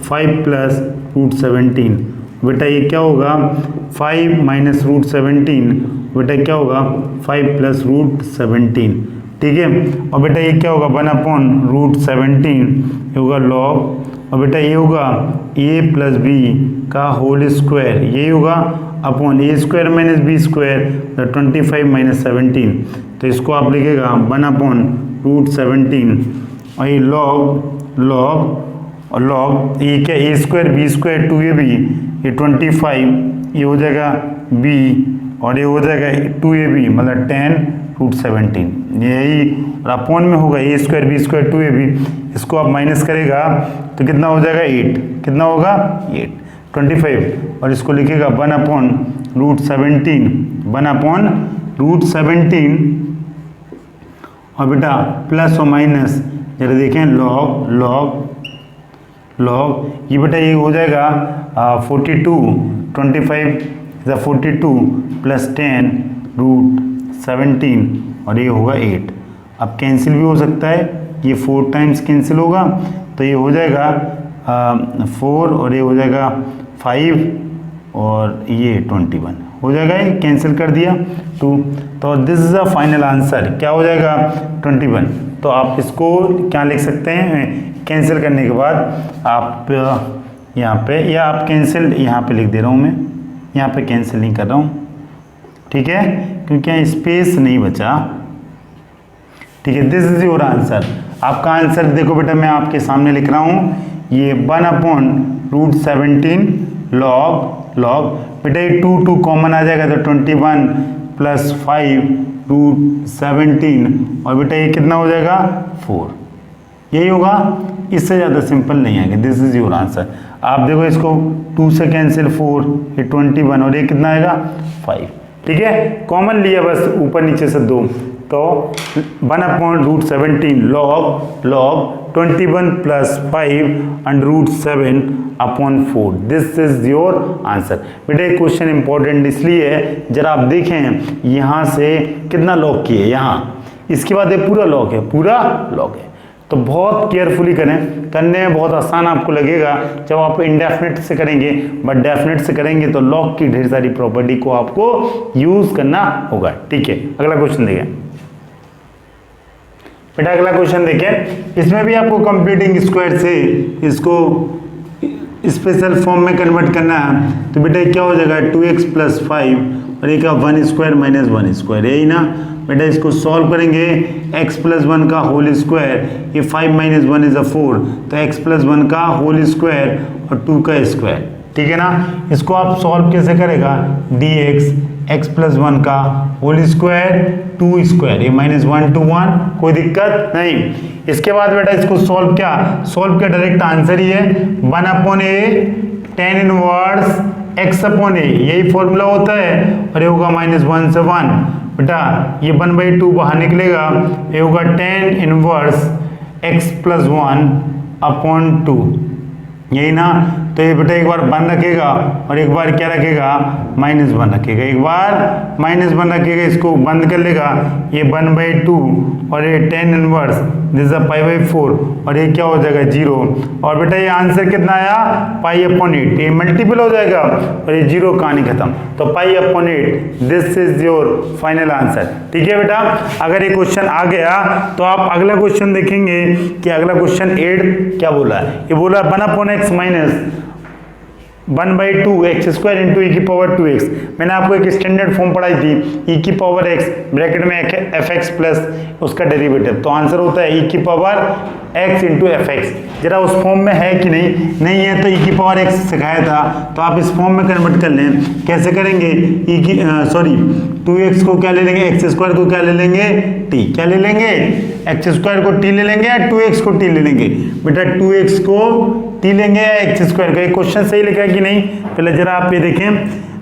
Speaker 1: 5 प्लस √17, बेटा ये क्या होगा 5 माइनस √17, बेटा क्या होगा 5 प्लस √17। ठीक है, और बेटा ये क्या होगा 1/√17, ये होगा लॉग, और बेटा ये होगा a प्लस बी का होल स्क्वायर, ये होगा upon a square minus b square 25 minus 17, तो इसको आप लिखेगा 1/√17, और ये लॉग और लॉग ये क्या a square B square 2ab, ये 25, ये हो जाएगा b, और ये हो जाएगा 2ab मतलब 10√17, यही अपॉन में होगा a square B square 2ab, इसको आप माइनस करेगा तो कितना हो जाएगा 8, कितना होगा 8, 25, और इसको लिखेगा 1/√17, 1/√17, और बेटा प्लस और माइनस जरा देखें लॉग ये बेटा ये हो जाएगा 42, 25 42 प्लस 10√17, और ये होगा 8। अब कैंसिल भी हो सकता है, ये 4 टाइम्स कैंसिल होगा, तो ये हो जाएगा 4, और ये हो जाएगा 5, और ये 21 हो जाएगा, ये कैंसिल कर दिया 2, तो this is the final answer, क्या हो जाएगा 21। तो आप इसको क्या लिख सकते हैं, कैंसिल करने के बाद आप यहाँ पे, या आप कैंसिल यहाँ पे लिख दे रहा हूँ मैं, यहाँ पे कैंसिल नहीं कर रहा हूँ, ठीक है, क्योंकि यहाँ स्पेस नहीं बचा। ठीक है, दिस इज योर आंसर। आपका आंसर देखो बेटा मैं आपके सामने लिख रहा हूँ, ये 1/√17 लॉग बेटा ये 2 कॉमन आ जाएगा तो 21 प्लस 5√17, और बेटा ये कितना हो जाएगा 4, यही होगा, इससे ज़्यादा सिंपल नहीं आएगा। This is your answer. आप देखो इसको 2 से कैंसिल 4, ये 21, और ये कितना आएगा 5। ठीक है, कॉमन लिया बस ऊपर नीचे से 2, तो 1/√17 log 21 plus 5/√7/4, this is your answer. बेटा ये क्वेश्चन इंपॉर्टेंट इसलिए है, जरा आप देखें यहाँ से कितना लॉग किए, यहाँ इसके बाद ये पूरा लॉग है, तो बहुत केयरफुली करें, करने में बहुत आसान आपको लगेगा जब आप इंडेफिनिट से करेंगे, बट डेफिनेट से करेंगे तो लॉग की ढेर सारी प्रॉपर्टी को आपको यूज करना होगा। ठीक है, अगला क्वेश्चन देखें बेटा, अगला क्वेश्चन देखें, इसमें भी आपको कंप्लीटिंग स्क्वायर से इसको स्पेशल फॉर्म में कन्वर्ट करना है, तो बेटा क्या हो जाएगा 2x प्लस 5, और एक 1 स्क्वायर माइनस 1 स्क्वायर, यही ना बेटा। इसको सॉल्व करेंगे, x प्लस 1 का होल स्क्वायर, ये 5 माइनस 1 इज 4, तो x प्लस 1 का होल स्क्वायर और 2 का स्क्वायर, ठीक है ना। इसको आप सॉल्व कैसे करेगा, dx x प्लस 1 का होल स्क्वायर 2 स्क्वायर, ये -1 to 1, कोई दिक्कत नहीं। इसके बाद बेटा इसको सॉल्व किया डायरेक्ट आंसर ही है 1/a tan inverse x upon a, यही फॉर्मूला होता है, और ये होगा -1 से 1। बेटा ये 1/2 बाहर निकलेगा, ये होगा tan इनवर्स x + 1 अपॉन 2, यही ना। तो ये बेटा एक बार 1 रखेगा और एक बार क्या रखेगा, -1 रखेगा, एक बार -1 रखेगा, इसको बंद कर लेगा, ये 1/2 और ये tan इनवर्स दिस इज π/4 और ये क्या हो जाएगा 0। और बेटा ये आंसर कितना आया, π/8, ये मल्टीपल हो जाएगा और ये 0 कहानी खत्म। तो π/8 this is your final answer. ठीक है बेटा, अगर ये क्वेश्चन आ गया तो आप अगला क्वेश्चन देखेंगे कि अगला क्वेश्चन 8 क्या बोला है। ये बोला 1/x minus 1/2 x² into e की पावर 2x। मैंने आपको एक स्टैंडर्ड फॉर्म पढ़ाई थी, e की पावर x ब्रैकेट में fx प्लस उसका डेरिवेटिव, तो आंसर होता है e की पावर x इंटू fx। जरा उस फॉर्म में है कि नहीं है तो e की पावर x सिखाया था, तो आप इस फॉर्म में कन्वर्ट कर लें। कैसे करेंगे, 2x को क्या ले लेंगे, x² को क्या ले लेंगे, t, क्या ले लेंगे, x² को t ले लेंगे या 2x को t ले लेंगे। बेटा 2x को t लेंगे या x² का, ये क्वेश्चन सही लिखा है कि नहीं, पहले जरा आप ये देखें,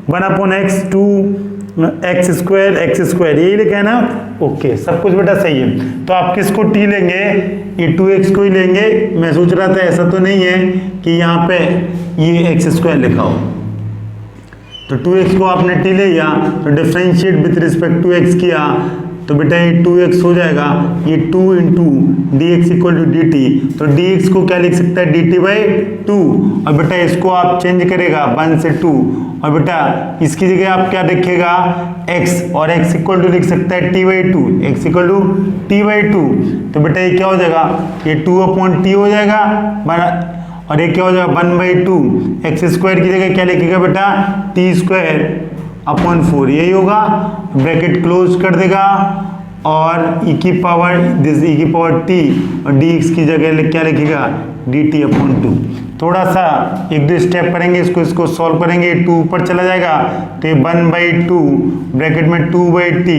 Speaker 1: 1/x 2 x² यही लिखा है ना, ओके सब कुछ बेटा सही है। तो आप किसको t लेंगे, ये 2x को ही लेंगे। मैं सोच रहा था ऐसा तो नहीं है कि यहाँ पे ये x² लिखा हो, तो 2x को आपने t ले लिया, तो differentiate with respect to x किया, तो बेटा ये 2x हो जाएगा, ये 2 into dx equal to dt, तो dx को क्या लिख सकता है, dt/2, और बेटा इसको आप चेंज करेगा 1 से 2, और बेटा इसकी जगह आप क्या लिखेगा x, और x इक्वल टू लिख सकता है t/2, x equal to t/2, तो बेटा ये क्या हो जाएगा, ये 2/t हो जाएगा, और ये क्या हो जाएगा 1/2 x² की जगह क्या लिखेगा बेटा, t²/4, यही होगा, ब्रैकेट क्लोज कर देगा, और e की पावर दिस e की पावर t और dx की जगह क्या लिखेगा, dt/2। थोड़ा सा 1-2 स्टेप करेंगे, इसको सॉल्व करेंगे, 2 ऊपर चला जाएगा, तो ये 1/2 ब्रैकेट में 2/t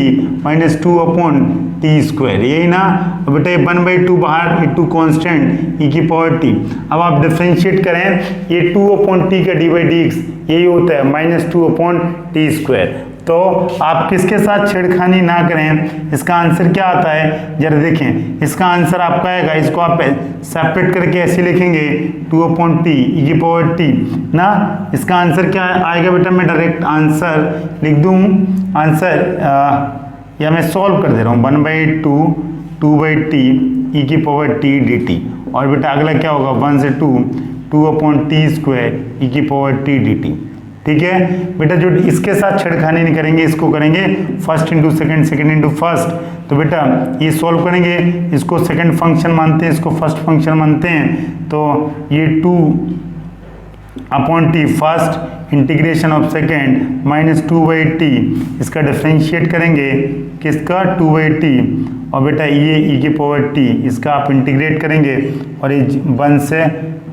Speaker 1: माइनस 2/t², यही ना। और बेटा ये 1/2 बाहर, ये 2 कांस्टेंट, e की पावर t। अब आप डिफरेंशिएट करें, ये 2/t का d/dx यही होता है -2/t²। तो आप किसके साथ छेड़खानी ना करें, इसका आंसर क्या आता है जरा देखें। इसका आंसर आपका आएगा, इसको आप सेपरेट करके ऐसे लिखेंगे 2/t e की पावर t ना। इसका आंसर क्या आएगा बेटा, मैं डायरेक्ट आंसर लिख दूं, आंसर या मैं सॉल्व कर दे रहा हूँ, 1/2 2/t e की पावर t dt, और बेटा अगला क्या होगा 1 से 2 2/t² e की पावर t dt। ठीक है बेटा, जो इसके साथ छेड़खानी नहीं करेंगे, इसको करेंगे first into second, second into first. तो बेटा ये सॉल्व करेंगे, इसको सेकेंड फंक्शन मानते हैं, इसको फर्स्ट फंक्शन मानते हैं, तो ये 2/t first integration of second minus 2/t, इसका डिफरेंशिएट करेंगे, किसका 2/t, और बेटा ये e की पावर t, इसका आप इंटीग्रेट करेंगे और ये 1 से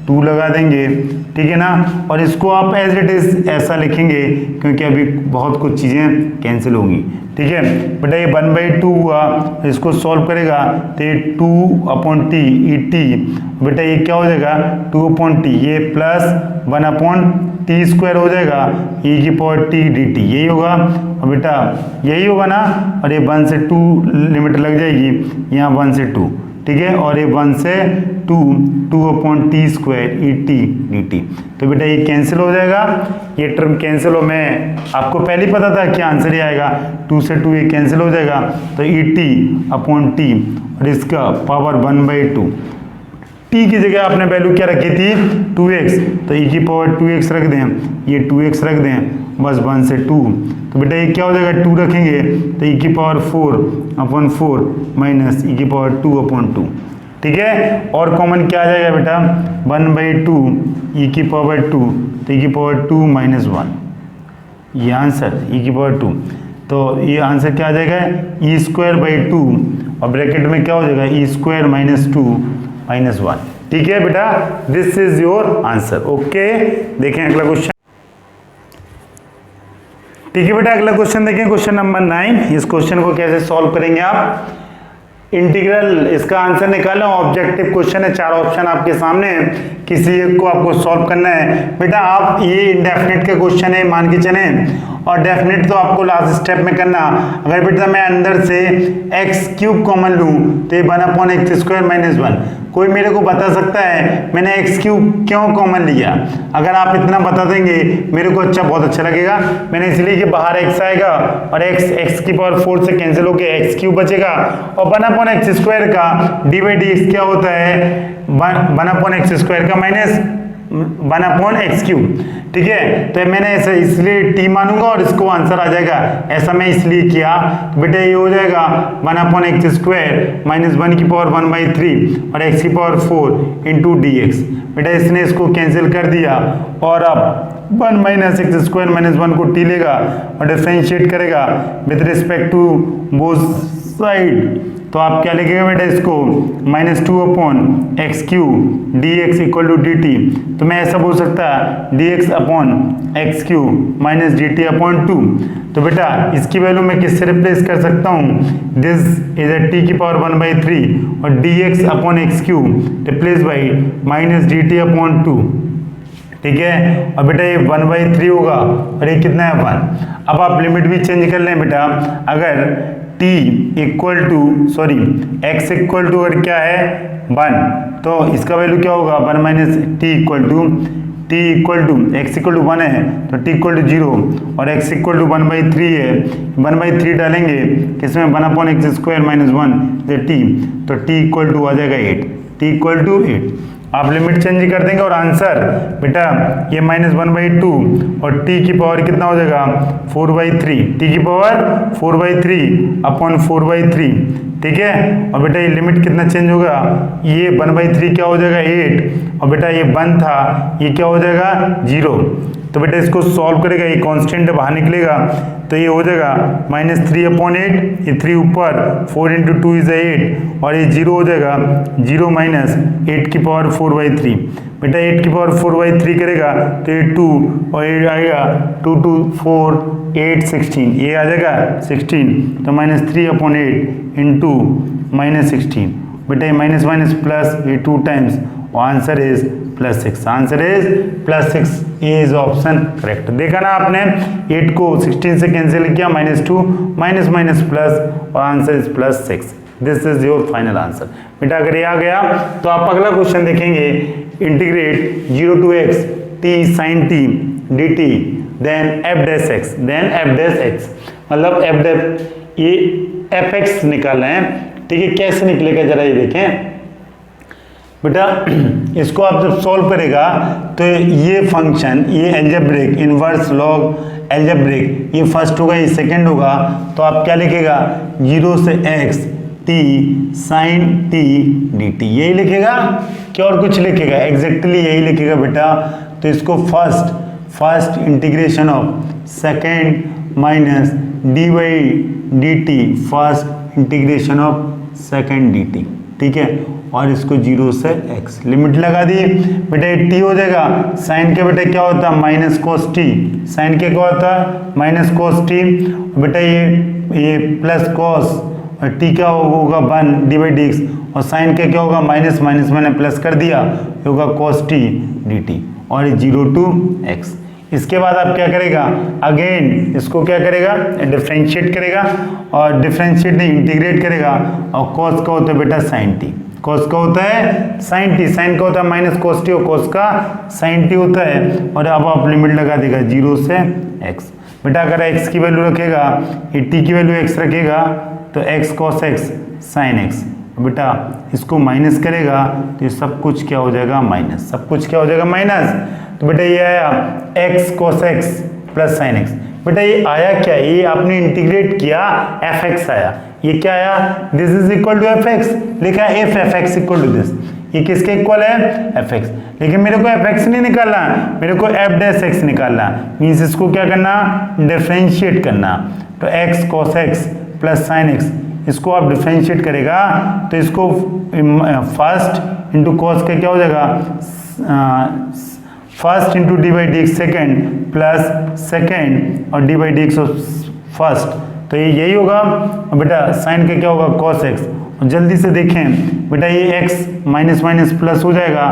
Speaker 1: 2 लगा देंगे, ठीक है ना। और इसको आप एज इट इज ऐसा लिखेंगे, क्योंकि अभी बहुत कुछ चीज़ें कैंसिल होंगी, ठीक है बेटा। ये 1/2 हुआ, इसको सॉल्व करेगा तो ये 2/t et, बेटा ये क्या हो जाएगा 2/t, ये प्लस 1/t² हो जाएगा, e की पावर t dt, यही होगा। और बेटा यही होगा ना, और ये 1 से 2 लिमिट लग जाएगी, यहाँ 1 से 2, ठीक है, और ये 1 से 2/t² et dt, तो बेटा ये कैंसिल हो जाएगा, ये टर्म कैंसिल हो, मैं आपको पहले ही पता था कि आंसर ही आएगा, 2 से 2 ये कैंसिल हो जाएगा, तो et/t, और इसका पावर 1/2, t की जगह आपने वैल्यू क्या रखी थी 2x, तो e की पावर 2x रख दें, ये 2x रख दें, बस 1 से 2, तो बेटा ये क्या हो जाएगा 2 रखेंगे तो e की पावर 4/4 माइनस e की पावर 2/2, ठीक है। और कॉमन क्या आ जाएगा बेटा 1/2 e की पावर 2, तो e की पावर 2 माइनस 1, ये आंसर e की पावर 2, तो ये आंसर क्या आ जाएगा e²/2, और ब्रैकेट में क्या हो जाएगा e² माइनस 2 माइनस 1, ठीक है बेटा, this is your answer. Okay, देखें अगला क्वेश्चन, ठीक है बेटा, अगला क्वेश्चन देखें, क्वेश्चन नंबर 9। इस क्वेश्चन को कैसे सॉल्व करेंगे आप, इंटीग्रल इसका आंसर निकालना, ऑब्जेक्टिव क्वेश्चन है, 4 ऑप्शन आपके सामने है, किसी एक को आपको सॉल्व करना है। बेटा आप ये इंडेफिनिट के क्वेश्चन है मान के चले, और डेफिनेट तो आपको लास्ट स्टेप में करना। अगर बेटा मैं अंदर से एक्स क्यूब कॉमन लूँ तो ये 1/x² - 1, कोई मेरे को बता सकता है मैंने एक्स क्यूब क्यों कॉमन लिया? अगर आप इतना बता देंगे मेरे को बहुत अच्छा लगेगा। मैंने इसलिए कि बाहर एक्स आएगा और एक्स की पावर 4 से कैंसिल होकर एक्स क्यूब बचेगा, और 1/x² का dy/dx क्या होता है? 1/x² का माइनस 1/x³। ठीक है, तो मैंने ऐसे इसलिए t मानूंगा और इसको आंसर आ जाएगा, ऐसा मैं इसलिए किया। बेटा ये हो जाएगा 1/x² - 1 की पावर 1/3 और x की पावर 4 इंटू dx। बेटा इसने इसको कैंसिल कर दिया, और अब 1 - x² - 1 को t लेगा और डिफरेंशिएट करेगा with respect to both side. तो आप क्या लिखेगा बेटा इसको? -2/x³ dx = dt। तो मैं ऐसा बोल सकता dx/x³ - dt/2। तो बेटा इसकी वैल्यू मैं किससे रिप्लेस कर सकता हूँ? दिस इज अ t की पावर 1/3 और dx/x³ रिप्लेस बाई -dt/2। ठीक है, और बेटा ये 1/3 होगा और ये कितना है 1। अब आप लिमिट भी चेंज कर लें बेटा। अगर x अगर क्या है 1, तो इसका वैल्यू क्या होगा? 1 - t x = 1 है तो t = 0 और x = 1/3 है। 1/3 डालेंगे किसमें? 1/x² - 1 t, तो t = आ जाएगा 8, t = 8। आप लिमिट चेंज कर देंगे और आंसर बेटा ये -1/2 और t की पावर कितना हो जाएगा? 4/3, t की पावर 4/3/4/3। ठीक है, और बेटा ये लिमिट कितना चेंज होगा? ये 1/3 क्या हो जाएगा 8, और बेटा ये 1 था, ये क्या हो जाएगा 0। तो बेटा इसको सॉल्व करेगा, ये कांस्टेंट बाहर निकलेगा तो ये हो जाएगा -3/8, ये 3 ऊपर 4 × 2 = 8 और ये 0 हो जाएगा 0 - 8 की पावर 4/3। बेटा 8 की पावर 4/3 करेगा तो ये 2 और ये आएगा 2 2 4 8 16, ये आ जाएगा 16। तो -3/8 इंटू -16। बेटा ये माइनस माइनस प्लस, ये 2 times, answer is +6। Answer is +6, A is option correct. देखा ना आपने, 8 को 16 से कैंसिल किया, -2 माइनस माइनस प्लस, और answer is +6। This is your final answer. बेटा अगर ये आ गया तो आप अगला क्वेश्चन देखेंगे, integrate 0 to x t sin t dt then f'(x) then f'(x), मतलब ये fx निकालना है। ठीक है, कैसे निकलेगा जरा ये देखें बेटा। इसको आप जब सॉल्व करेगा तो ये फंक्शन, ये एल्जेब्रिक इनवर्स लॉग एल्जेब्रिक, ये फर्स्ट होगा, ये सेकंड होगा। तो आप क्या लिखेगा? 0 से x t sin t dt, यही लिखेगा क्या और कुछ लिखेगा? एग्जैक्टली यही लिखेगा बेटा। तो इसको first integration of second minus dy/dt, first integration of second dt। ठीक है, और इसको 0 से x लिमिट लगा दी बेटा, ये t हो जाएगा। साइन के बेटा क्या होता है? Minus cos t। साइन के क्या होता है? Minus cos t। बेटा ये प्लस कोस, और t क्या होगा? 1 dy/dx, और साइन के क्या होगा? माइनस माइनस मैंने प्लस कर दिया, ये होगा कोस t dt, और 0 to x। इसके बाद आप क्या करेगा? अगेन इसको क्या करेगा? डिफ्रेंशिएट करेगा, और डिफ्रेंशिएट नहीं इंटीग्रेट करेगा। और कॉस का होता है बेटा साइन t, कॉस का होता है साइन t, साइन का होता है माइनस कोस t, और कॉस का साइन t होता है। और अब आप लिमिट लगा देगा 0 से x। बेटा अगर x की वैल्यू रखेगा, ये t की वैल्यू x रखेगा, तो x cos x sin x। बेटा इसको माइनस करेगा तो ये सब कुछ क्या हो जाएगा? माइनस, सब कुछ क्या हो जाएगा? माइनस। तो बेटा ये आया x cos x plus sign x। बेटा ये आया क्या? ये आपने इंटीग्रेट किया, fx आया। ये क्या आया? This is equal to fx, लिखा है f(x) इक्वल टू दिस। ये किसके इक्वल है? fx। लेकिन मेरे को fx नहीं निकालना, मेरे को f'(x) निकालना। मीन्स इसको क्या करना? डिफरेंशिएट करना। तो x cos x plus sign x, इसको आप डिफरेंशिएट करेगा तो इसको फर्स्ट इंटू कॉस का क्या हो जाएगा? First into dy/dx second plus second और dy/dx फर्स्ट, तो ये यही होगा। और बेटा साइन का क्या होगा? cos x, जल्दी से देखें बेटा, ये x माइनस माइनस प्लस हो जाएगा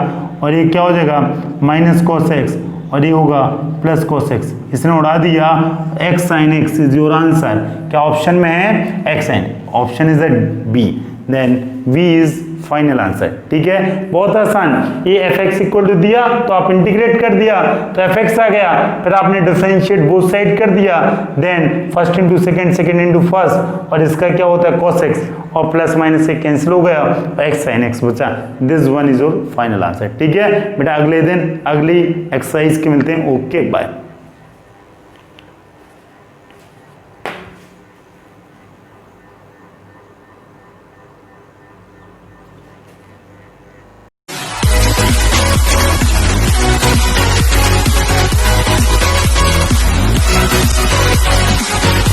Speaker 1: और ये क्या हो जाएगा माइनस कॉस x और ये होगा प्लस कॉस x। इसने उड़ा दिया x sin x is your answer. क्या ऑप्शन में है x sin, option is B, then v is final answer. ठीक है, बहुत आसान। ये fx इक्वल टू दिया तो आप इंटीग्रेट कर दिया तो fx आ गया, फिर आपने डिफरेंशिएट बोथ साइड कर दिया, then first into second, second into first, और इसका क्या होता है cos x, और प्लस माइनस से कैंसिल हो गया और x sin x बचा। This one is your final answer. ठीक है बेटा, अगले दिन अगली एक्सरसाइज के मिलते हैं। Okay bye.